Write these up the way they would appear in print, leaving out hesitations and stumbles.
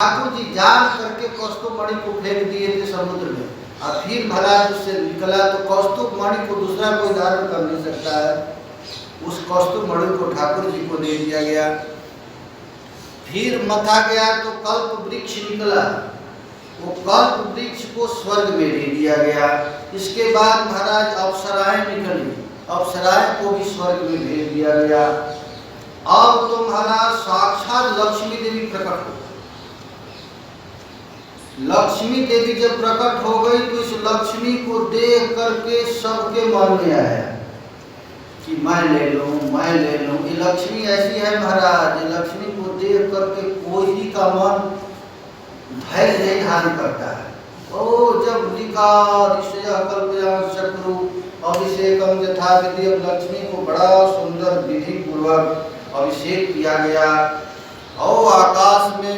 ठाकुर जी जान करके कौस्तुभ मणि को फेंक दिए थे समुद्र में, और फिर महाराज उससे निकला तो कौस्तुभ मणि को दूसरा कोई धारण कर नहीं सकता है। उस कौस्तुभ मणि को ठाकुर जी को दे दिया गया। फिर मथा गया तो कल्प वृक्ष निकला, वो कल्प वृक्ष को स्वर्ग में दे दिया गया। इसके बाद महाराज अप्सराएं निकली, अप्सराएं को भी स्वर्ग में भेज दिया गया। अब तो महाराज साक्षात लक्ष्मी देवी प्रकट हो। लक्ष्मी देवी जब प्रकट हो गई तो इस लक्ष्मी को देख करके सबके मन में आया कि मैं ले लूं, मैं ले लूं। ये लक्ष्मी ऐसी है महाराज, ये लक्ष्मी को देख करके कोई ही का मन धैर्य नहीं धारण करता है। ओ जब लिखा शत्रु अभिषेकम यथा विधि, अब लक्ष्मी को बड़ा सुंदर विधि पूर्वक अभिषेक किया गया। और आकाश में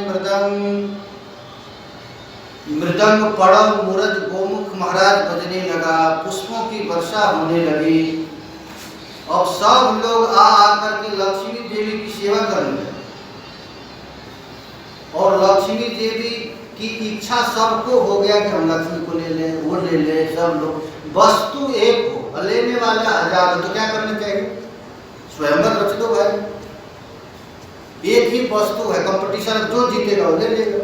मृदंग पड़व मुरज गोमुख महाराज बजने लगा, पुष्पों की वर्षा होने लगी। अब सब लोग आ आकर के लक्ष्मी देवी की सेवा करने लगे, और लक्ष्मी देवी की इच्छा सबको हो गया कि हम लक्ष्मी को ले लें, वो ले ले। सब लोग वस्तु एक हो, लेने वाले हजार हो, तो क्या करना चाहिए? स्वयंवर रच दो भाई, एक ही वस्तु है, कंपटीशन, जो जीतेगा वो ले लेगा।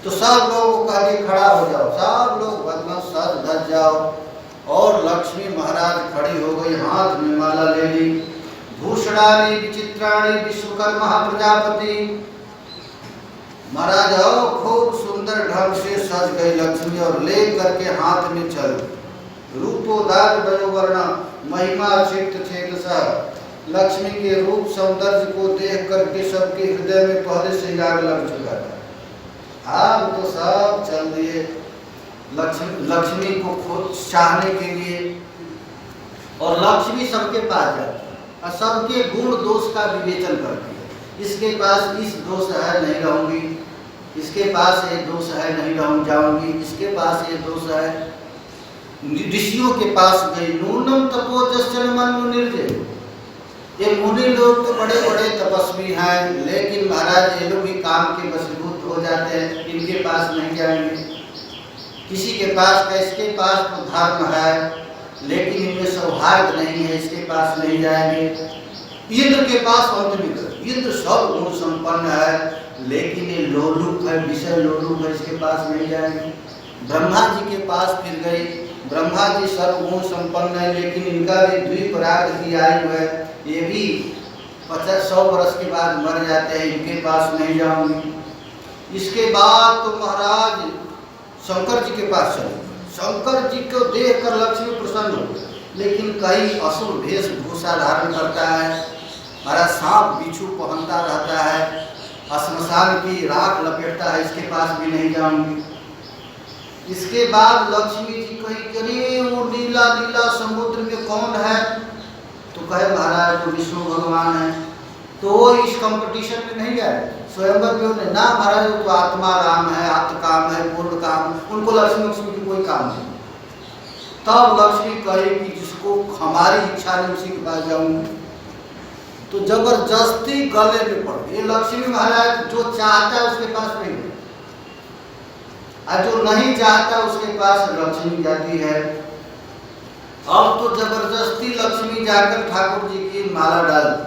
तो सब लोगों को कहा कि खड़ा हो जाओ, सब लोग भगवान सज धज जाओ। और लक्ष्मी महाराज खड़ी हो गई, हाथ में माला ले ली। भूषणानि विचित्राणि विश्वकर्मा प्रजापति, महाराज खूब सुंदर ढंग से सज गई लक्ष्मी, और ले करके हाथ में चल। रूपोदार वयोवर्ण महिमा चित्त छेदसा, लक्ष्मी के रूप सौंदर्य को देख करके सबके हृदय में पहले से आग लग चुका था। अब तो सब चल दिए लक्ष्मी को खुद चाहने के लिए। और लक्ष्मी सबके पास जाती है और सबके गुण दोष का विवेचन करती है। इसके पास इस दोष है, नहीं रहूंगी, इसके पास ये दोष है, नहीं रहूं जाऊंगी, इसके पास ये दोष है। ऋषियों के पास गई, नूनम तपोजन मन निर्जय। ये मुनि लोग तो बड़े बड़े तपस्वी हैं, लेकिन महाराज ये लोग भी काम के वशीभूत हो जाते हैं, इनके पास नहीं जाएंगे। किसी के पास का, इसके पास तो धर्म है लेकिन इनमें सौहार्द नहीं है, इसके पास नहीं जाएंगे। इंद्र के पास अंत में गए, इंद्र सब गुण संपन्न है लेकिन ये लोलुप है, विषय लोलुप है, इसके पास नहीं जाएंगे। ब्रह्मा जी के पास फिर गई, ब्रह्मा जी सर्वगुण संपन्न है लेकिन इनका भी द्विपराग की आयु है, ये भी 50-100 वर्ष के बाद मर जाते हैं, इनके पास नहीं जाऊंगी। इसके बाद तो महाराज शंकर जी के पास चले। शंकर जी को देख कर लक्ष्मी प्रसन्न हो, लेकिन कई असुर वेशभूषा धारण करता है, महाराज सांप बिच्छू पहनता रहता है, श्मशान की राख लपेटता है, इसके पास भी नहीं जाऊंगी। इसके बाद लक्ष्मी जी कही कि वो नीला नीला समुद्र में कौन है? तो कहे महाराज तो विष्णु भगवान है। तो वो इस कंपटीशन में नहीं गए, स्वयंवर में उन्हें ना, महाराज तो आत्मा राम है, आत्मकाम है, पूर्ण काम, उनको लक्ष्मी की कोई काम नहीं। तब लक्ष्मी कहे कि जिसको हमारी इच्छा नहीं उसी के पास जाऊंगी। तो जबरदस्ती गले में पड़ गई। ये लक्ष्मी महाराज जो चाहता है उसके पास नहीं है, और जो नहीं चाहता उसके पास लक्ष्मी जाती है। अब तो जबरदस्ती लक्ष्मी जाकर ठाकुर जी की माला डाल दी,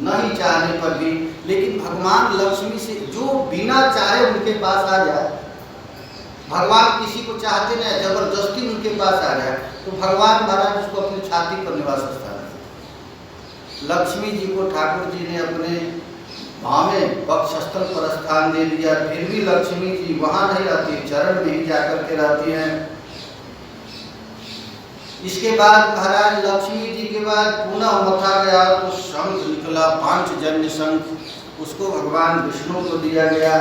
नहीं चाहने पर भी। लेकिन भगवान लक्ष्मी से जो बिना चाहे उनके पास आ जाए, भगवान किसी को चाहते नहीं, जबरदस्ती उनके पास आ जाए तो भगवान महाराज उसको अपनी छाती पर निवास स्थान दिया। लक्ष्मी जी को ठाकुर जी ने अपने भावें वक्षस्थल पर स्थान दे दिया। फिर भी लक्ष्मी जी वहां नहीं रहती, चरण में ही जाकर के रहती हैं। इसके बाद महाराज लक्ष्मी जी के बाद पुनः मथा गया तो शंख निकला, पांचजन्य शंख, उसको भगवान विष्णु को दिया गया।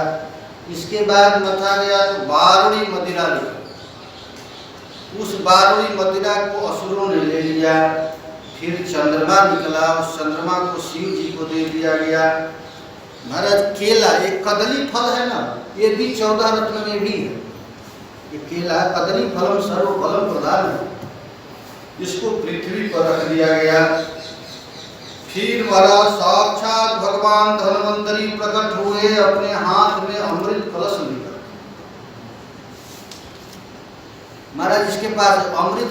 इसके बाद मथा गया तो बारुणी मदिरा निकला, उस बारुणी मदिरा को असुरों ने ले लिया। फिर चंद्रमा निकला, उस चंद्रमा को शिव जी को दे दिया गया। महाराज केला, एक कदली फल है ना, ये भी 14 रत्न में भी है। ये केला कदली फलम सर्वफलम प्रधान है, इसको पृथ्वी पर रख दिया गया। फिर महाराज साक्षात भगवान धन्वंतरी प्रकट हुए अपने हाथ में अमृत कलश लेकर। महाराज इसके पास अमृत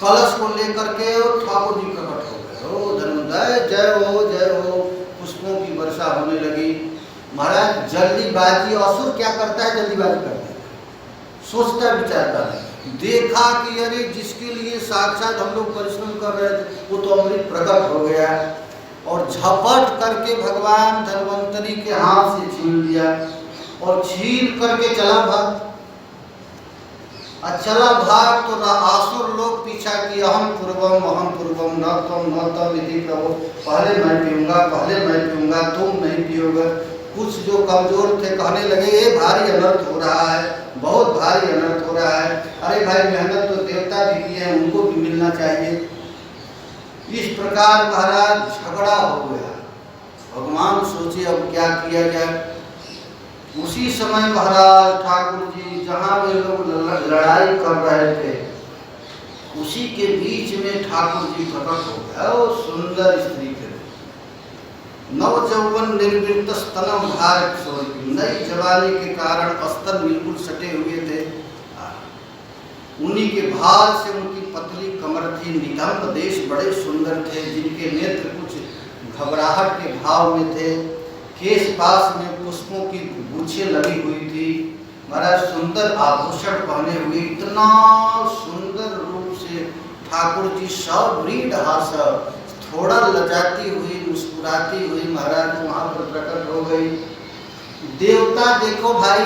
कलश को लेकर के ठाकुर जी प्रकट हो गए। ओ धन्वंतरी जय हो, पुष्पों की वर्षा होने लगी। महाराज जल्दीबाजी, असुर क्या करता है, जल्दीबाजी करता है, सोचता विचारता है। देखा कि अरे जिसके लिए साक्षात हम लोग परिश्रम कर रहे थे वो तो अमृत प्रकट हो गया, और झपट करके भगवान धन्वंतरी के हाथ से छीन लिया और छीन करके चला भाग। चला भाग तो आसुर लोग पीछा किया, अहम पूर्वम न तम यदि प्रभु, पहले मैं पीऊंगा, तुम नहीं पियोगे। कुछ जो कमजोर थे कहने लगे ये भारी अनर्थ हो रहा है, बहुत भारी अनर्थ हो रहा है। अरे भाई मेहनत तो देवता भी किए हैं, उनको भी मिलना चाहिए। इस प्रकार महाराज झगड़ा हो गया। भगवान सोचे अब क्या किया जाए। उसी समय महाराज ठाकुर जी जहाँ वे लोग लड़ाई कर रहे थे उसी के बीच में ठाकुर जी प्रकट हो गया। और सुंदर स्त्री थे, नवजौवन निर्वृत्त स्तनम भारत सोई, नई जवानी के कारण अस्तर बिल्कुल सटे हुए थे। उन्हीं के भार से उनकी पतली कमर थी। नितंब देश बड़े सुंदर थे, जिनके नेत्र कुछ घबराहट के भाव में थे। केश पास में पुष्पों की गुच्छे लगी हुई थी। महाराज सुंदर आभूषण पहने हुए, इतना सुंदर रूप से ठाकुर जी सवृढ़ हास, थोड़ा लजाती हुई मुस्कुराती हुई महाराज वहां पर प्रकट हो गई। देवता देखो भाई,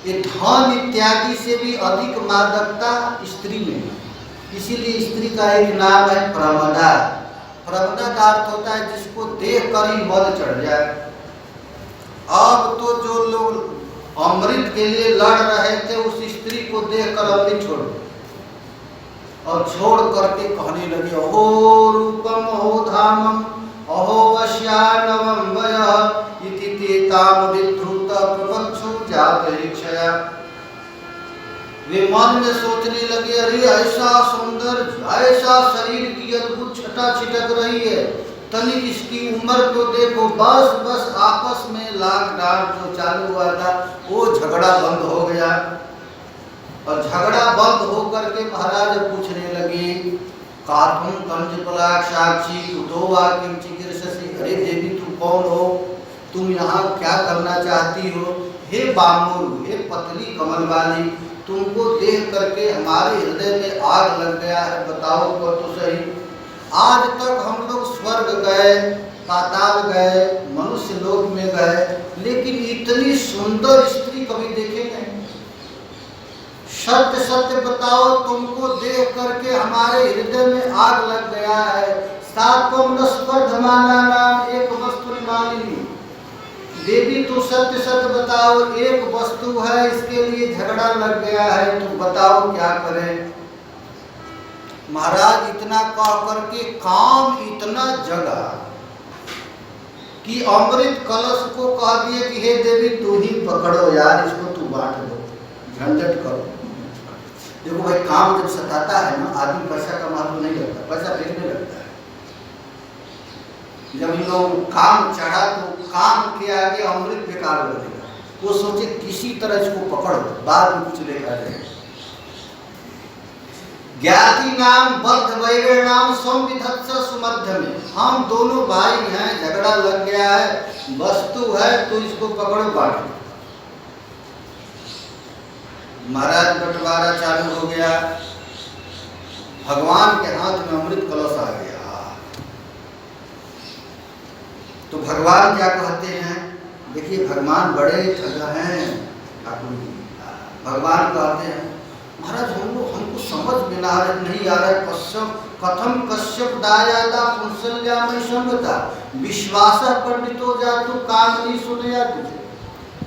ये धन इत्यादि से भी अधिक मादकता स्त्री में है, इसीलिए स्त्री का एक नाम है प्रमदा। प्रमदा का अर्थ होता है जिसको देख कर ही मद चढ़ जाए। अब तो जो लोग अमृत के लिए लड़ रहे थे उस स्त्री को देखकर अमृत छोड़, और छोड़ करके कहने लगे अहो रूपम अहो धामम अहो वश्यानवम वयः इति ते ताम विद्रुत प्रपक्षु जात इच्छया। वे मन में सोचने लगे अरे ऐसा सुंदर, ऐसा शरीर की अद्भुत छटा छिटक रही है, तनिक इसकी उम्र को देखो। बस आपस में लॉकडाउन जो चालू हुआ था वो झगड़ा बंद हो गया। और झगड़ा बंद होकर के महाराज पूछने लगे कातुम कंजपलाक साक्षी कुतो वा किंचिकीर्षसि। अरे देवी तू कौन हो, तुम यहाँ क्या करना चाहती हो? हे बामुर, हे पतली कमल वाली, तुमको देख करके हमारे हृदय में आग लग गया है, बताओ तो सही। आज तक हम लोग स्वर्ग गए, पाताल गए, मनुष्य लोक में गए, लेकिन इतनी सुंदर स्त्री कभी देखे नहीं। सत्य सत्य बताओ, तुमको देख करके हमारे हृदय में आग लग गया है। सात्वम न स्पर्धमाना नाम एक वस्तु मालिनी। देवी तू सत्य सत्य बताओ, एक वस्तु है, इसके लिए झगड़ा लग गया है, तो बताओ क्या करें। महाराज इतना कह करके काम इतना जगा कि अमृत कलश को कह दिए कि हे देवी तू ही पकड़ो यार, इसको तू बांट दो, झंझट करो। देखो भाई काम जब सताता है ना, आदमी पैसा का मालूम नहीं लगता, पैसा फेंकने लगता है। जब इन लोग काम चढ़ा तो काम के आगे अमृत बेकार हो जाएगा। वो सोचे किसी तरह इसको पकड़ो, बाद में कुछ लेकर जाए। ज्ञाति नाम बद्ध वैर नाम संविधत्स सुमध्य में, हम दोनों भाई हैं, झगड़ा लग गया है, वस्तु है तो इसको पकड़ो बांटो। महाराज बंटवारा चालू हो गया। भगवान के हाथ में अमृत कलश आ गया। तो भगवान क्या कहते हैं, देखिए भगवान बड़े ठग हैं ठाकुर जी। भगवान कहते हैं महाराज हमको समझ में नहीं आ रहा है, कथम कश्यप दायादा पुंसल्यामय संगता विश्वास पंडितो जातु कामनी सुनया तुझे।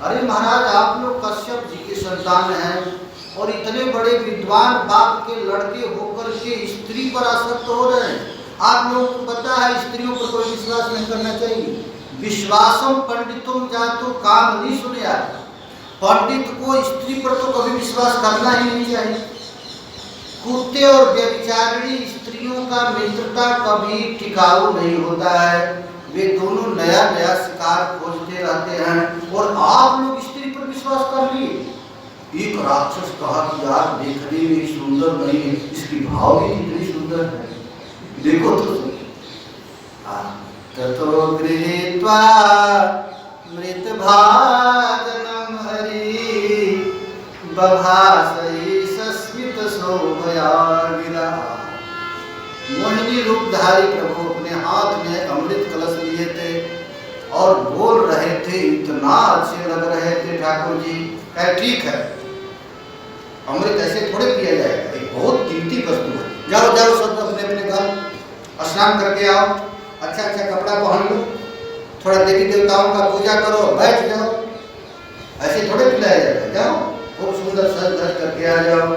अरे महाराज आप लोग कश्यप जी के संतान हैं और इतने बड़े विद्वान बाप के लड़के होकर के स्त्री पर आसक्त हो रहे हैं। आप लोगों को पता है स्त्रियों पर कोई विश्वास नहीं करना चाहिए। विश्वासम पंडितों जातु काम नहीं सुनया, पंडित को स्त्री पर तो कभी विश्वास करना ही नहीं चाहिए। कुत्ते और व्यभिचारिणी स्त्रियों का मित्रता कभी टिकाऊ नहीं होता है। वे दोनों नया नया शिकार खोजते रहते हैं। और आप लोग स्त्री पर विश्वास कर लिए। एक राक्षस कहा कि यार देखने में सुंदर नहीं है, इसकी भाव भी कितनी सुंदर है, देखो तो। ततो गृहीत्वा मृत भाजनम हरि बभासई सस्मित शोभया गिरा। मोहिनी रूपधारी प्रभु अपने हाथ में अमृत कलश लिए थे और बोल रहे थे, इतना अच्छे लग रहे थे ठाकुर जी। कहे ठीक है, अमृत ऐसे थोड़े पिया जाएगा, एक बहुत कीमती वस्तु है। जाओ जाओ सब अपने अपने घर स्नान करके आओ, अच्छा अच्छा कपड़ा पहन लो, थोड़ा देवी देवताओं का पूजा करो, बैठ जाओ। ऐसे थोड़े पिलाया जाएगा, जाओ खूब सुंदर सज धज करके आ जाओ।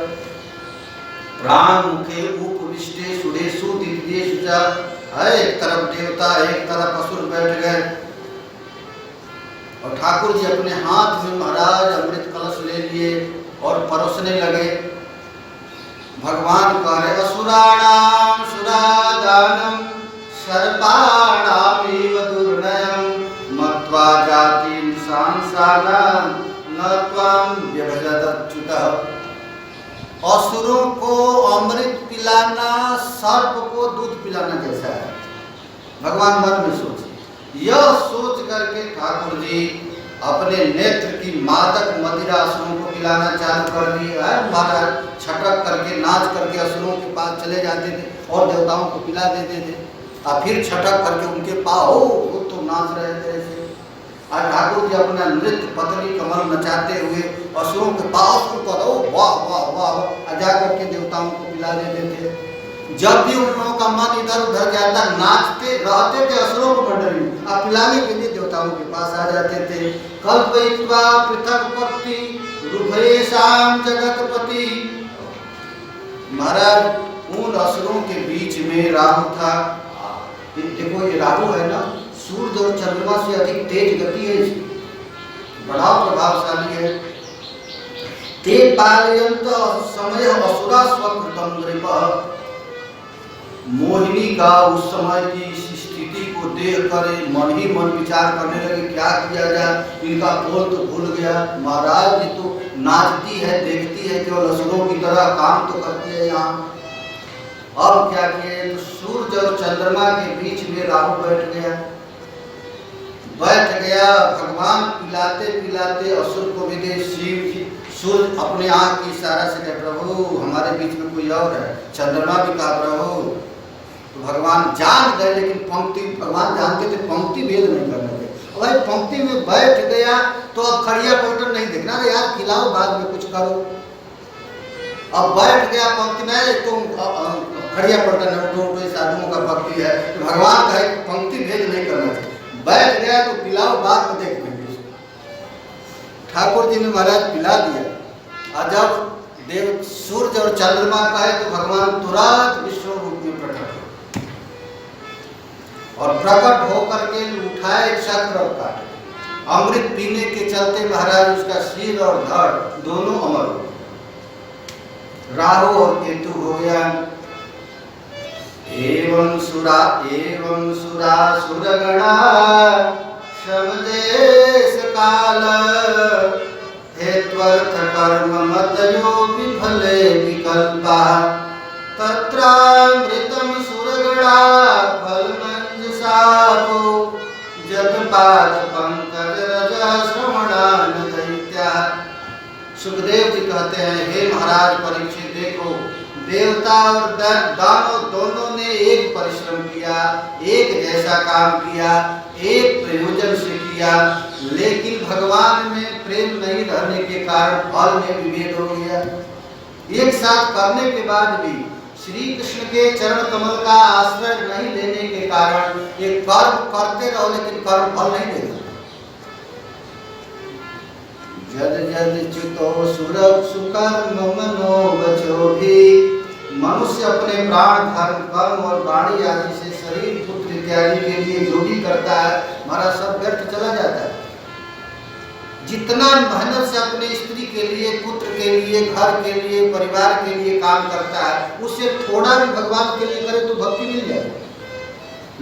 प्राण मुखे उपविष्टे सुरेशु दिव्येषु च। एक तरफ देवता एक तरफ असुर बैठ गए और ठाकुर जी अपने हाथ में महाराज अमृत कलश ले लिए और परोसने लगे। भगवान कह रहे, असुराणाम सुरादानम सर्पाणामिव दुर्नयम मत्वा जातिं सांसारां न त्वां व्यभजदच्युतः। असुरों को अमृत पिलाना सर्प को दूध पिलाना जैसा है। भगवान मन में सोचे, यह सोच करके ठाकुर जी अपने नेत्र की मादक मदिरा असुरों को पिलाना चालू कर दिया है। महाराज छटक करके नाच करके असुरों के पास चले जाते थे और देवताओं को पिला देते थे, और फिर छटक करके उनके पास वो तो नाच रहे थे ऐसे। और ठाकुर जी अपना नृत्य पतली कमल नचाते हुए असुरों के पास करो वाह वाह वाह जा करके देवताओं को पिला देते थे। जब भी उन लोगों का मन इधर उधर जाता, नाचते रहते थे असुरों को मंडली, और पिलाने के लिए देवताओं के पास आ जाते थे। कल्पयित्वा पृथक पत्ति रूपेशाम जगतपति। महाराज उन असुरों के बीच में राहु था। देखो ये राहु है ना, सूर्य और चंद्रमा से अधिक तेज गति है इसकी, बड़ा प्रभावशाली है। ते पालयंत समय असुरा स्वकृतम नृप। मोहिनी का उस समय की इस स्थिति को देख कर मन ही मन विचार करने लगे, क्या किया जाए, इनका बोल तो भूल गया। महाराज ये तो नाचती है, देखती है, केवल असुरों की तरह काम तो करती है यहाँ। अब क्या किए, तो सूर्य और चंद्रमा के बीच में राहु बैठ गया। भगवान पिलाते पिलाते असुर को विदेश शिव सूर्य अपने आँख की इशारा से कहे, प्रभु हमारे बीच में कोई और है। चंद्रमा भी कहा प्रभु। तो भगवान जान गए, लेकिन पंक्ति भगवान जानते थे पंक्ति भेद नहीं करने थे। भाई पंक्ति में बैठ गया तो अब खड़िया पलटन नहीं देखना, अरे यार खिलाओ बाद में कुछ करो। अब बैठ गया पंक्ति में, तुम खड़िया पलटन उठो, साधुओं का भक्ति है। तो भगवान कहे पंक्ति भेद नहीं करना चाहिए, बैठ गया तो पिलाओ बाद में देख लेंगे। ठाकुर जी ने महाराज पिला दिया। और जब देव सूर्य और चंद्रमा कहे तो भगवान तुरंत विश्व रूप में प्रकट हो, और प्रकट होकर के उठाए चक्र और काटे। अमृत पीने के चलते महाराज उसका सिर और धड़ दोनों अमर हो, राहु और केतु हो गया। एवं सुरा सुरगणा समदेश काल हेत्वर्थ कर्म मदयो विफले विकल्पा तत्रामृतम सुरगणा फलमंजसापो जगपाद पंकज रज श्रवणान दैत्या। सुखदेव जी कहते हैं, हे महाराज परीक्षित, देखो देवता और दानव दोनों ने एक परिश्रम किया, एक जैसा काम किया, एक प्रयोजन से किया, लेकिन भगवान में प्रेम नहीं रहने के कारण फल में विभेद हो गया। एक साथ करने के बाद भी श्री कृष्ण के चरण कमल का आश्रय नहीं लेने के कारण ये कर्म करते रहो, लेकिन कर्म फल नहीं देगा। जद जद चितो सुरभ सुकर्म मनो बचो भी। मनुष्य अपने प्राण धर्म कर्म और वाणी आदि से शरीर पुत्र इत्यादि के लिए जो भी करता है, हमारा सब व्यर्थ चला जाता है। जितना मेहनत से अपने स्त्री के लिए, पुत्र के लिए, घर के लिए, परिवार के लिए काम करता है, उससे थोड़ा भी भगवान के लिए करे तो भक्ति मिल जाए।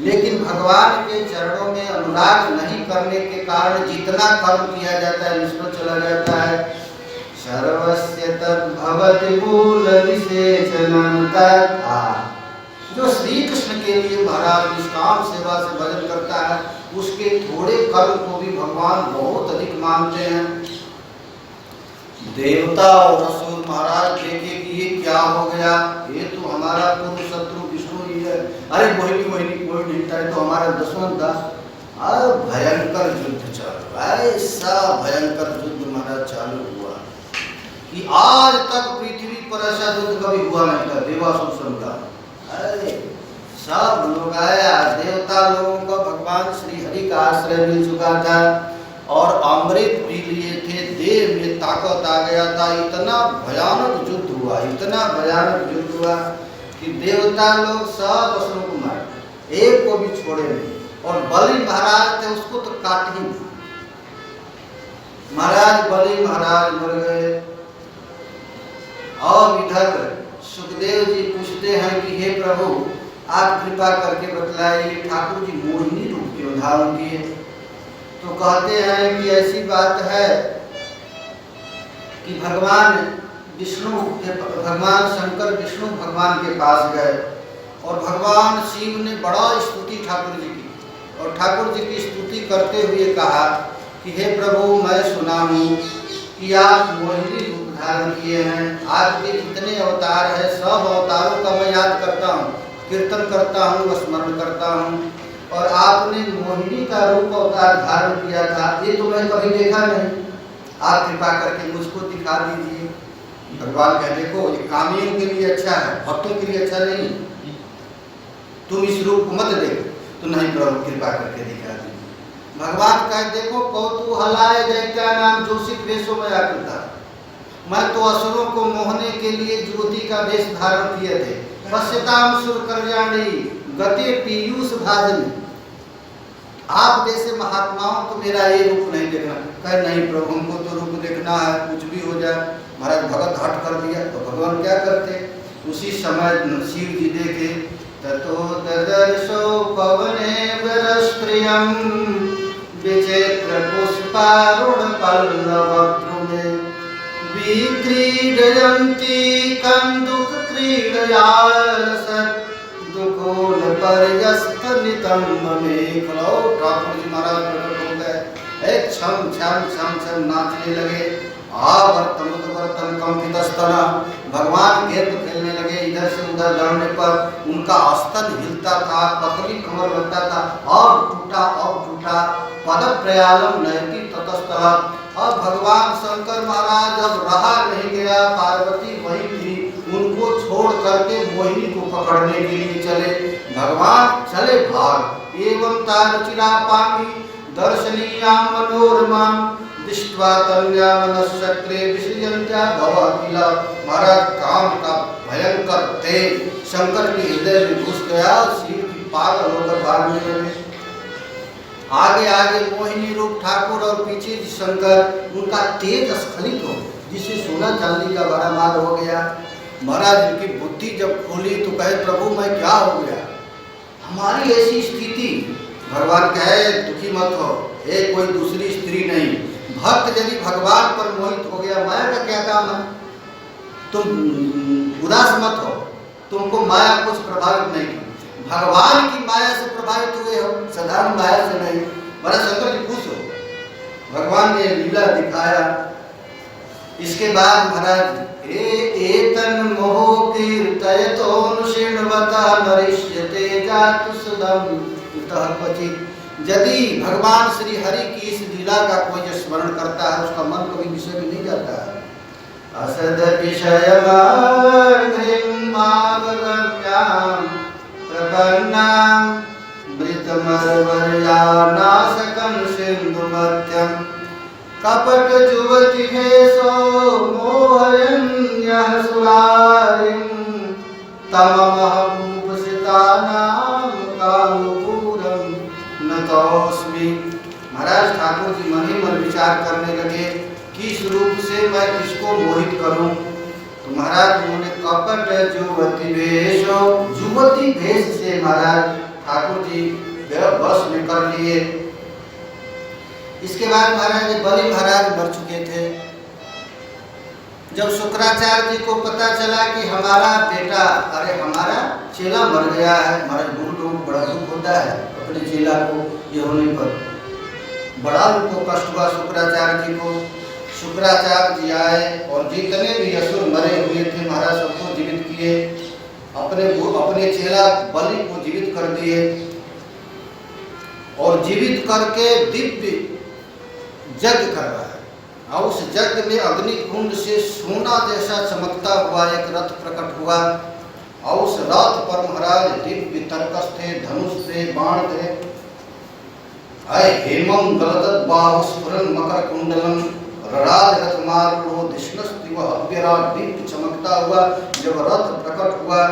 लेकिन भगवान के चरणों में अनुराग नहीं करने के कारण जितना कर्म किया जाता है निष्फल चला जाता है। सर्वस्य तद्भवति मूल विशेषणं तथा। जो श्री कृष्ण के लिए महाराज निष्काम सेवा से भजन करता है, उसके थोड़े कर्म को भी भगवान बहुत अधिक मानते हैं। देवता और असुर महाराज देखे कि ये क्या हो गया, ये तो हमारा पूर्व शत्रु विष्णु ही है। अरे मोहिनी मोहिनी कोई नहीं था, तो हमारा दुश्मन था। और भयंकर युद्ध चल रहा है, ऐसा भयंकर युद्ध महाराज चालू हुआ कि आज तक पृथ्वी पर ऐसा युद्ध कभी हुआ नहीं था देवासुर का। अरे सब लोग आया, देवता लोगों को भगवान श्री हरि का आश्रय मिल चुका था और अमृत पी लिए थे, देह में ताकत आ गया था। इतना भयानक युद्ध हुआ, इतना भयानक युद्ध हुआ कि देवता लोग सब असुरों को मारे, एक को भी छोड़े नहीं। और बलि महाराज थे, उसको तो काट ही दिया। महाराज बलि महाराज मर गए। और इधर सुखदेव जी पूछते हैं कि हे प्रभु, आप कृपा करके बतलाइए ठाकुर जी मोहिनी रूप क्यों धारण किए। तो कहते हैं कि ऐसी बात है कि भगवान शंकर विष्णु भगवान के पास गए और भगवान शिव ने बड़ा स्तुति ठाकुर जी की, और ठाकुर जी की स्तुति करते हुए कहा कि हे प्रभु, मैं सुना हूँ कि आप मोहिनी रूप धारण किए हैं। आपके जितने अवतार हैं सब अवतारों का मैं याद करता हूँ, कीर्तन करता हूँ, स्मरण करता हूँ, और आपने मोहिनी का रूप अवतार धारण किया था, ये तो मैं कभी देखा नहीं। आप कृपा करके मुझको दिखा दीजिए। भगवान कहे देखो ये कामियों के लिए अच्छा है, भक्तों के लिए अच्छा नहीं, तुम इस रूप को मत देखो। तो नहीं प्रभु कृपा करके दिखा दीजिए। भगवान कहे देखो कौतूहलाय दैत्या नाम जोशित वेशों में आकृता, मैं तो असुरों को मोहने के लिए ज्योति का वेश धारण किए थे। पश्यताम सुर कल्याणी गते पीयूष भाजनी। आप जैसे महात्माओं को मेरा ये रूप नहीं देखना। कहे नहीं प्रभु, हमको तो रूप देखना है, कुछ भी हो जाए। महाराज भगत हट कर दिया तो भगवान क्या करते, उसी समय शिव जी देखे ततो ददर्शो पवने वरस्त्रियं विचित्र पुष्पारुण पल्लवद्रुमे विक्रीडयन्ती कंदुक क्रीडया दुकोल पर्यस्त नितंब में खलो। ठाकुर जी महाराज प्रकट हो गए, एक छम छम छम छम नाचने लगे। आवर्तन कंपितस्तना, भगवान गेंद खेलने लगे, इधर से उधर दौड़ने पर उनका स्तन हिलता था, पतली कमर लगता था, और टूटा पद प्रयालम नयति ततस्तला। अब भगवान शंकर महाराज अब रहा नहीं गया, पार्वती वहीं थी, उनको छोड़ करके मोहिनी को पकड़ने के लिए चले। भगवान चले भाग। एवं तारुचिरा पांगी दर्शनीया मनोरमा दृष्ट्वा तन्या मनश्चक्रे विसृजन्त्या भवाकिला। महाराज काम का भयंकर तेज शंकर के हृदय में घुस गया, शिव की पागल होकर भागने लगे। आगे आगे मोहिनी रूप ठाकुर और पीछे शंकर, उनका तेज स्खलित हो जिससे सोना चांदी का भरामार हो गया। महाराज उनकी बुद्धि जब खोली तो कहे प्रभु मैं क्या हो गया, हमारी ऐसी स्थिति। भगवान कहे दुखी मत हो, एक कोई दूसरी स्त्री नहीं, भक्त यदि भगवान पर मोहित हो गया, माया का क्या काम है। तुम उदास मत हो, तुमको माया कुछ प्रभावित नहीं की, भगवान की माया से प्रभावित हुए हो, साधारण माया से नहीं। बड़ा शंकर जी खुश हो, भगवान ने लीला दिखाया। इसके बाद महाराज एतन मोह कीर्तयतोनुशीर्णवता नरिष्यते जातु सुदम इतः क्वचित्। यदि भगवान श्री हरि की इस लीला का कोई जो स्मरण करता है, उसका मन कभी विषय में नहीं जाता है। असद विषयमागम्याम प्रपन्नाम मृतमरवर्यानाशकं सिंधुमध्यम कपट जुवति भेषो मोहयन्यः सुरारिं तममहमुपसितानां कामपूरं नतोऽस्मि। महाराज ठाकुर जी मन ही मन विचार करने लगे कि इस रूप से मैं किसको मोहित करूं। तो महाराज उन्होंने कपट युवती वेश, युवती भेष से महाराज ठाकुर जी बस में कर लिए। इसके बाद महाराज बलि महाराज मर चुके थे। जब शुक्राचार्य जी को पता चला कि हमारा बेटा, अरे हमारा चेला मर गया है, हमारे गुरु लोगों को बड़ा दुख होता है अपने चेला को ये होने पर, बड़ा उनको कष्ट हुआ शुक्राचार्य जी को। शुक्राचार्य जी आए और जितने भी असुर मरे हुए थे महाराज सबको जीवित किए, अपने चेला बलि को जीवित कर दिए और जीवित करके दिव्य यज्ञ कर रहा है। और उस यज्ञ में अग्नि कुंड से सोना जैसा चमकता हुआ एक रथ प्रकट हुआ और उस रथ पर महाराज दिव्य तर्कस थे, धनुष थे, बाण थे। अय हेमं गलदत बाहुस्फुरन मकर कुंडलम रराज रथ मारुढ़ो धिष्णस्तिव अव्यराट, दिव्य चमकता हुआ जब रथ प्रकट हुआ,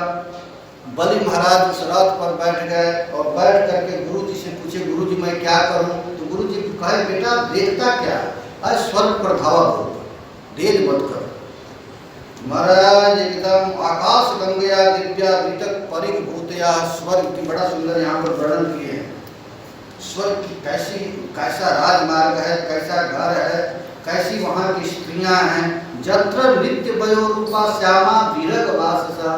बलि महाराज उस रथ पर बैठ गए और बैठ करके गुरु जी से पूछे, गुरु जी मैं क्या करूं? तो गुरु जी कहे, बेटा देखता क्या, अरे स्वर्ग पर धावा भूत, देर मत कर। महाराज एकदम आकाश गंगया दिव्या वितक परिक भूतया, स्वर्ग की बड़ा सुंदर यहाँ पर वर्णन किए हैं। स्वर्ग की कैसा राजमार्ग है, कैसा घर है, कैसी वहाँ की स्त्रियां हैं। जत्र नित्य वयो रूपा श्यामा विरग वाससा,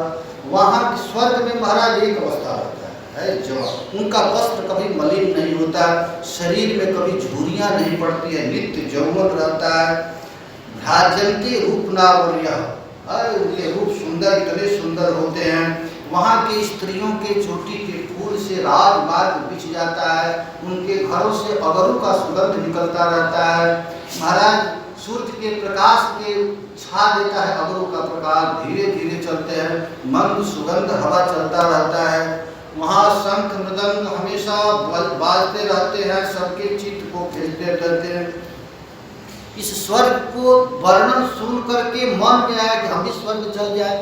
वहाँ के स्वर्ग में महाराज एक अवस्था होता है जवाब, उनका वस्त्र कभी मलिन नहीं होता, शरीर में कभी झुर्रियां नहीं पड़ती है, नित्य यौवन रहता है। भ्राजन्ते रूप नावर्य, उनके रूप सुंदर, इतने सुंदर होते हैं। वहाँ की स्त्रियों के चोटी के फूल से राजमार्ग बिछ जाता है, उनके घरों से अगरू का सुगंध निकलता रहता है। महाराज सूर्य के प्रकाश के छा देता है अगरू का प्रकाश, धीरे धीरे चलते हैं, मंद सुगंध हवा चलता रहता है। वहाँ शंख मृदंग हमेशा बाजते रहते हैं, सबके चित्त को खींचते रहते हैं। इस स्वर्ग को वर्णन सुन करके मन में आया कि हम भी स्वर्ग चल जाए।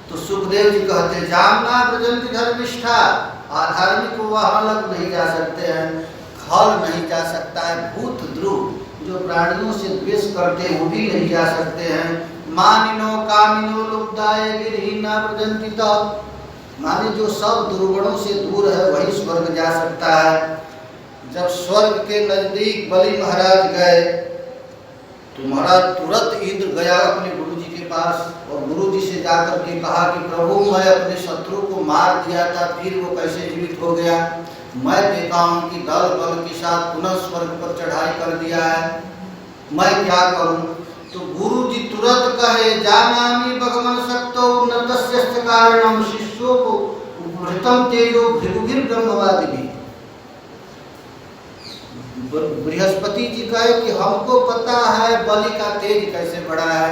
तो सुखदेव जी कहते हैं, जामना ब्रजंति धर्मिष्ठा, अधार्मिक वहाँ लग नहीं जा सकते हैं, खल नहीं जा सकता है, भूत ध्रुव जो प्राणियों से द्वेष करते हैं वो भी नहीं जा सकते हैं। मानिनो कामिनो लुब्धाय गिरहीना ब्रजंति तब, माने जो सब दुर्गुणों से दूर है वही स्वर्ग जा सकता है। जब स्वर्ग के नजदीक बलि महाराज गए तो महाराज तुरंत इंद्र गया अपने गुरु जी के पास और गुरु जी से जाकर के कहा कि प्रभु मैं अपने शत्रु को मार दिया था, फिर वो कैसे जीवित हो गया? मैं देखा हूँ कि दल बल के साथ पुनः स्वर्ग पर चढ़ाई कर दिया है, मैं क्या करूँ? तो गुरु जी तुरंत कहे, जानामि भगवान शक्तो न तस्य कारणम शिष्यों को उपहृतम तेजो भृगुभिर ब्रह्मवादि भी। बृहस्पति जी कहे कि हमको पता है बलि का तेज कैसे बढ़ा है,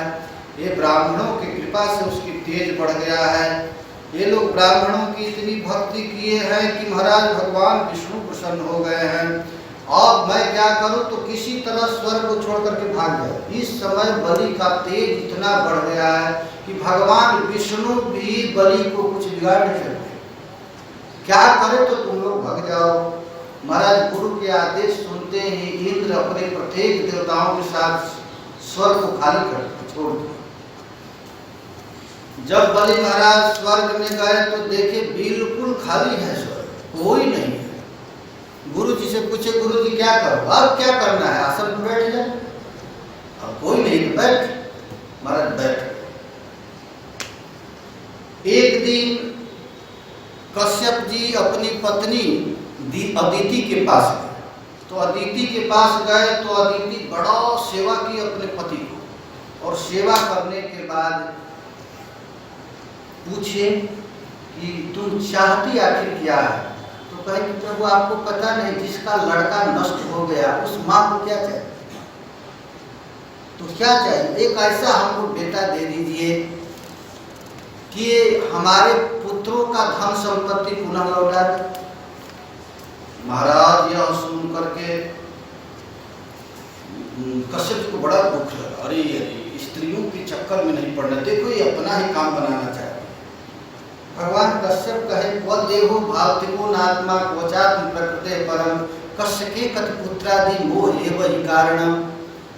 ये ब्राह्मणों की कृपा से उसकी तेज बढ़ गया है। ये लोग ब्राह्मणों की इतनी भक्ति किए हैं कि महाराज भगवान विष्णु प्रसन्न हो गए हैं। अब मैं क्या करूं? तो किसी तरह स्वर्ग को छोड़ करके भाग गए। इस समय बलि का तेज इतना बढ़ गया है कि भगवान विष्णु भी बलि को कुछ बिगाड़ नहीं सकते। क्या करे? तो तुम लोग भाग जाओ। महाराज गुरु के आदेश सुनते ही इंद्र अपने प्रत्येक देवताओं के साथ स्वर्ग को खाली कर छोड़ दिया। जब बलि महाराज स्वर्ग में गए तो देखे बिल्कुल खाली है स्वर्ग, कोई नहीं है। गुरु जी से पूछे, गुरु जी क्या करो? अब क्या करना है? आसन में बैठ जाए। अब कोई नहीं तो बैठ। महाराज बैठ। एक दिन कश्यप जी अपनी पत्नी अदिति के पास गए। तो अदिति के पास गए तो अदिति बड़ा सेवा की अपने पति को, और सेवा करने के बाद पूछे कि तुम चाहती आखिर क्या है? तो कहे कि प्रभु आपको पता नहीं, जिसका लड़का नष्ट हो गया उस माँ को क्या चाहिए? तो क्या चाहिए? एक ऐसा हमको बेटा दे दीजिए कि हमारे पुत्रों का धन संपत्ति पुनः लौटा दे। महाराज यह सुन करके कश्यप को बड़ा दुख लगा। अरे स्त्रियों के चक्कर में नहीं पड़ना, देखो ये अपना ही काम बनाना चाहते। भगवान कश्यप कहे, वह देहो भावतिको नात्मा कोचात्म प्रकृते परम कस्य कति पुत्रादि मोह एव हि कारणम।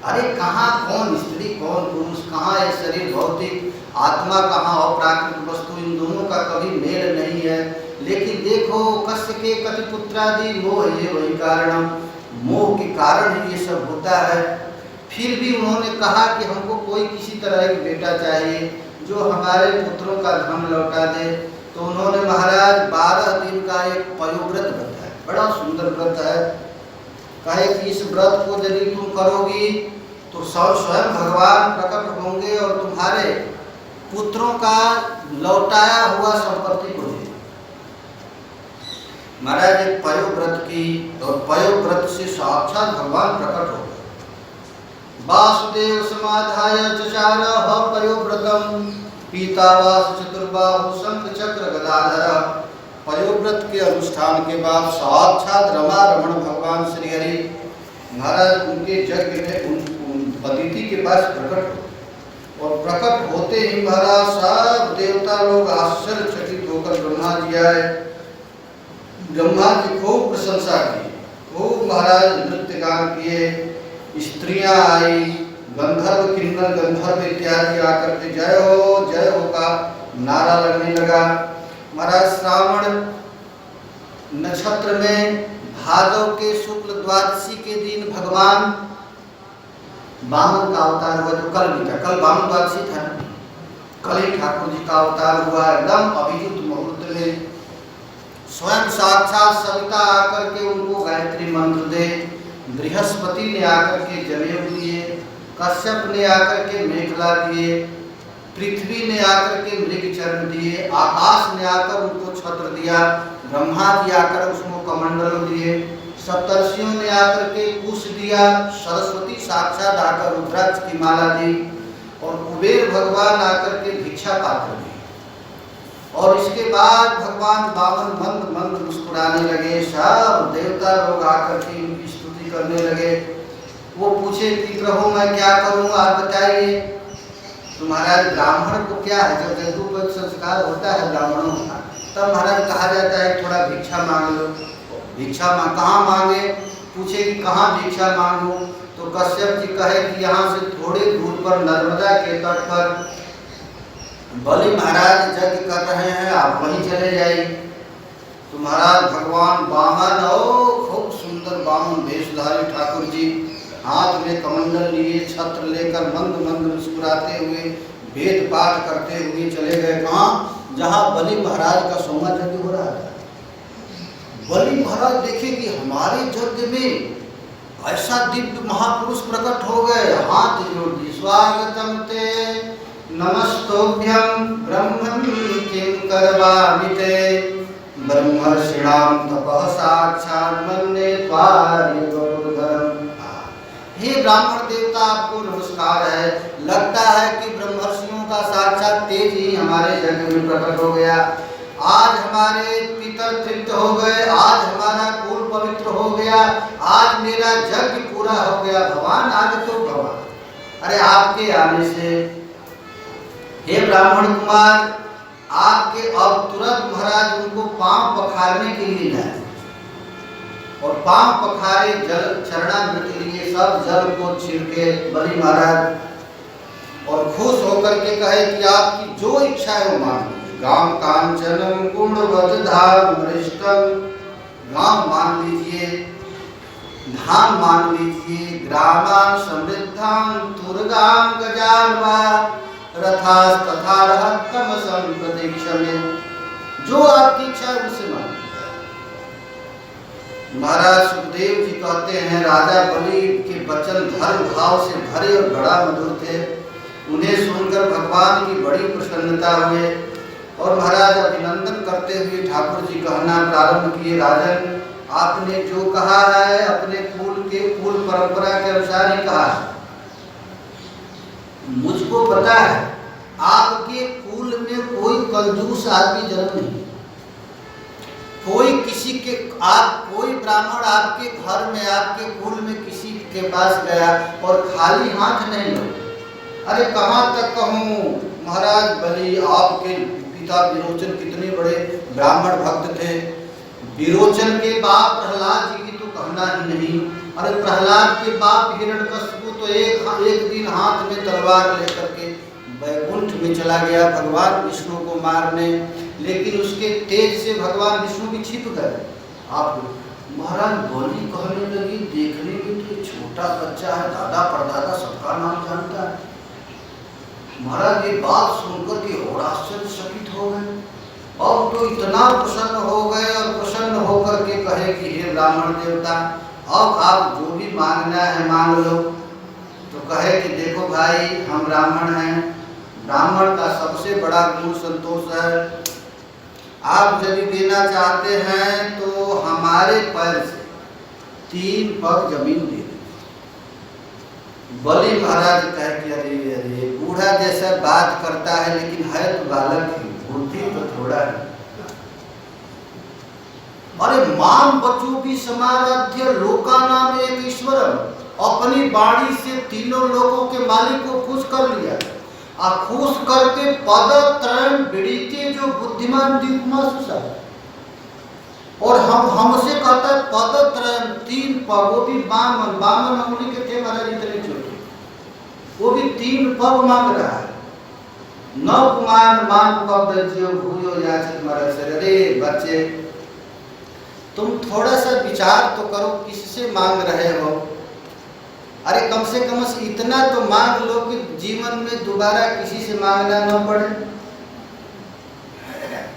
अरे कहाँ कौन स्त्री कौन पुरुष, कहाँ ये शरीर भौतिक, आत्मा कहाँ और प्राकृतिक वस्तु, इन दोनों का कभी मेल नहीं है। लेकिन देखो कस्य के कति पुत्रादि मोह एव हि कारणम, मोह के कारण ही ये सब होता है। फिर भी उन्होंने कहा कि हमको कोई किसी तरह एक बेटा चाहिए जो हमारे पुत्रों का धन लौटा दे। तो उन्होंने महाराज 12 दिन का एक पयोव्रत व्रत है, बड़ा सुंदर व्रत है। कहे कि इस व्रत को यदि तुम करोगी तो स्वयं भगवान प्रकट होंगे और तुम्हारे पुत्रों का लौटाया हुआ संपत्ति को दे। महाराज एक पयोव्रत की, और पयोव्रत से साक्षात भगवान प्रकट हो गए। वासुदेव समाधाय चचार पयोव्रतम पीतावास चतुर्बाहु शंख चक्र गदाधर। पयोव्रत के अनुष्ठान के बाद साक्षात रमा रमण भगवान श्री हरि महाराज उनके यज्ञ में अदिति के पास प्रकट हो। और प्रकट होते ही महाराज सब देवता लोग आश्चर्यचकित होकर ब्रह्मा जी आए। ब्रह्मा जी खूब प्रशंसा की, खूब महाराज नृत्य गान किए, स्त्रियां आई, गंधर्व किन्नर गंधर्व इत्यादि आकर के जय हो का नारा लगने लगा। महाराज श्रावण नक्षत्र में भादव के शुक्ल द्वादशी के दिन भगवान वामन का अवतार हुआ, जो कल भी था, कल वामन द्वादशी था, कल ही ठाकुर जी का अवतार हुआ। एकदम अभियुक्त मुहूर्त में स्वयं साक्षात सविता आकर के उनको गायत्री मंत्र दे, बृहस्पति ने आकर के जनेऊ दिए, कश्यप ने आकर के मेखला दिए, पृथ्वी ने आकर के मृग चरण दिए, आकाश ने आकर उनको छत्र दिया, ब्रह्मा जी आकर उसको कमंडल दिए, सप्तर्षियों ने आकर के कुश दिया, सरस्वती साक्षात आकर रुद्राक्ष की माला दी, और कुबेर भगवान आकर के भिक्षा पात्र दी। और इसके बाद भगवान वामन मंद मंद मुस्कुराने लगे। सब देवता लोग आकर के इनकी स्तुति करने लगे। वो पूछे कि प्रभु मैं क्या करूं, आप बताइए। तो महाराज ब्राह्मण को क्या है, जब जदुपद संस्कार होता है ब्राह्मणों का, तब महाराज कहा जाता है थोड़ा भिक्षा मांग लो। भिक्षा कहाँ मांगे, पूछे कि कहाँ भिक्षा मांगू। तो कश्यप जी कहे कि यहाँ से थोड़े दूर पर नर्मदा के तट पर बलि महाराज यज्ञ कर रहे हैं, आप वहीं चले जाइए। तो महाराज भगवान वामन, खूब सुंदर वामन वेशधारी ठाकुर जी, हाथ में कमंडल लिए, छत्र लेकर मंद मंद मुस्कुराते हुए वेद पाठ करते हुए चले गए। कहाँ? जहाँ बलि महाराज का सोमा यज्ञ हो रहा था। बलि महाराज देखे कि हमारे यज्ञ में ऐसा दिव्य महापुरुष प्रकट हो गए। हाथ जोड़ दी, स्वागतम ते नमस्तोभ्यं ब्रह्मन् किं करवामि ते ब्रह्मर्षिणां तपः साक्षात् मन्ये त्वारिगोधरम्। हे ब्राह्मण देवता, आपको नमस्कार है। लगता है कि ब्रह्मर्षियों का साक्षात तेज ही हमारे यज्ञ में प्रकट हो गया। आज हमारे पितर तृप्त हो गए, आज हमारा कुल पवित्र हो गया, आज मेरा यज्ञ पूरा हो गया। भगवान आगे तो भगवान, अरे आपके आने से हे ब्राह्मण कुमार, आपके अब तुरंत महाराज उनको पांव पखारने के लिए लाए, और पांव पखारे जल चरणामृत लिए सब जल को छिड़के बलि महाराज, और खुश होकर के कहे कि आपकी जो इच्छा है वो मांग लीजिए। गाम कांचनम गुणवद धाम वरिष्ठम, गांव मान लीजिए, धाम मान लीजिए, ग्रामान समृद्धाम तुर्गाम गजानवा रथास तथा रहतम संप्रतीक्षमे, जो आपकी इच्छा है उसे मान। महाराज सुखदेव जी कहते हैं राजा बलि के वचन धर्म भाव से भरे और बड़ा मधुर थे। उन्हें सुनकर भगवान की बड़ी प्रसन्नता हुए, और महाराज अभिनंदन करते हुए ठाकुर जी कहना प्रारंभ किए, राजन आपने जो कहा है अपने कुल परंपरा के अनुसार ही कहा है। मुझको पता है आपके कुल में कोई कंजूस आदमी जन्म नहीं, कोई किसी के कोई ब्राह्मण आपके घर में आपके कुल में किसी के पास गया और खाली हाथ नहीं लौटा। अरे कहाँ तक कहूँ महाराज बलि, आपके पिता विरोचन कितने बड़े ब्राह्मण भक्त थे। विरोचन के बाप प्रहलाद जी की तो कहना ही नहीं। अरे प्रहलाद के बाप हिरण्यकशिपु तो एक दिन हाथ में तलवार लेकर के वैकुंठ में चला गया भगवान विष्णु को मारने, लेकिन उसके तेज से भगवान विष्णु भी छिप गए। आप महाराज बलि कहने लगी, देखने में तो छोटा बच्चा है, दादा परदादा सबका नाम जानता है। महाराज ये बात सुनकर के और आश्चर्यचकित हो गए। अब तो इतना प्रसन्न हो गए और प्रसन्न होकर के कहे कि हे ब्राह्मण देवता, अब आप जो भी मांगना है मांग लो। तो कहे कि देखो भाई, हम ब्राह्मण हैं, ब्राह्मण का सबसे बड़ा गुण संतोष है। आप यदि देना चाहते हैं तो हमारे पैर से 3 पग जमीन दे दो। बलि महाराज कहे कि अरे अरे बूढ़ा जैसा बात करता है, लेकिन है तो बालक ही, बुद्धि तो थोड़ा है। अरे माम बचो भी समाराध्य लोका नाम एक ईश्वरम, अपनी वाणी से तीनों लोगों के मालिक को खुश कर लिया, और खुश करके पद त्रयम विदिते जो बुद्धिमान दिक्मा सुसा। और हमसे कहता है पद त्रयम, 3 पग, वो भी बामन अंगुली के थे महाराज, इतने छोटे, वो भी 3 पग मांग रहा है। न कुमान मान पग जो भूयो याचित महाराज से। अरे बच्चे, तुम थोड़ा सा विचार तो करो, किससे मांग रहे हो? अरे कम से कम इतना तो मांग लो कि जीवन में दोबारा किसी से मांगना न पड़े।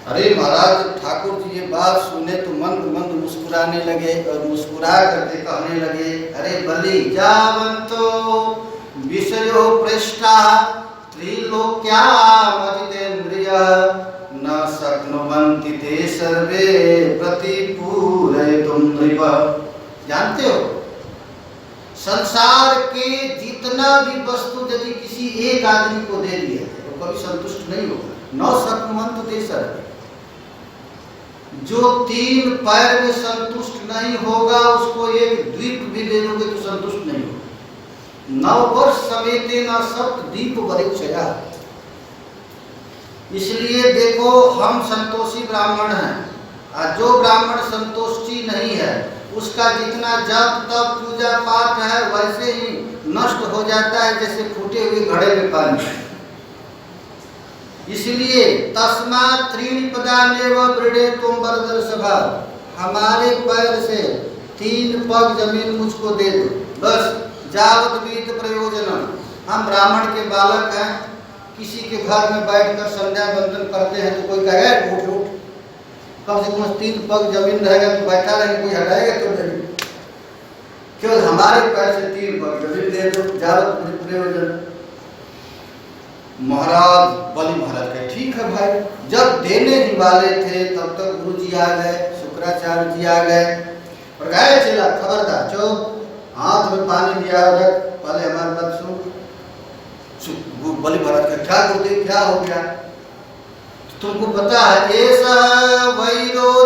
अरे महाराज ठाकुर जी ये बात सुने तो मंद मंद मुस्कुराने लगे, और मुस्कुरा करके कहने लगे, अरे बलि जावंतो विषयो पृष्ठा त्रिलोक्या मजितेन्द्रिय न शक्नुवन्ति ते सर्वे प्रतिपूरयितुं नृप। जानते हो, संसार के जितना भी वस्तु यदि किसी एक आदमी को दे दिया तो कभी संतुष्ट नहीं होगा। न शक्नुवन्ति ते सर्वे, जो 3 पैर में संतुष्ट नहीं होगा उसको एक द्वीप भी दे दोगे तो संतुष्ट नहीं होगा। 9 वर्ष समेते न सप्त दीप वरिक्षया। इसलिए देखो, हम संतोषी ब्राह्मण हैं, और जो ब्राह्मण संतोषी नहीं है उसका जितना जप तप पूजा पाठ है वैसे ही नष्ट हो जाता है जैसे फूटे हुए घड़े में पानी। इसलिए तस्मात् त्रीणि पदान्येव वृणेतुं वरदर सभा, हमारे पैर से 3 पग जमीन मुझको दे दो, बस। जावत विहित प्रयोजनम, हम ब्राह्मण के बालक हैं, किसी के घर में बैठकर संध्या बंदन करते हैं तो कोई कहेगा उठ उठ, कम से कम 3 पग जमीन रहेगा तो बैठा रहेगा, कोई हटाएगा तो नहीं। केवल हमारे पैर से 3 पग जमीन दे दो, जावत विहित प्रयोजन। महाराज बलि महाराज कहे ठीक है भाई। जब देने ही वाले थे तब तक गुरु जी आ गए, शुक्राचार्य जी आ गए और कहे चला खबरदार, चुप, हाथ में पानी दिया रख, पहले हमारी बात सुन। बलि महाराज का क्या गुरुदेव क्या हो गया? तुमको पता है ऐसा वैरो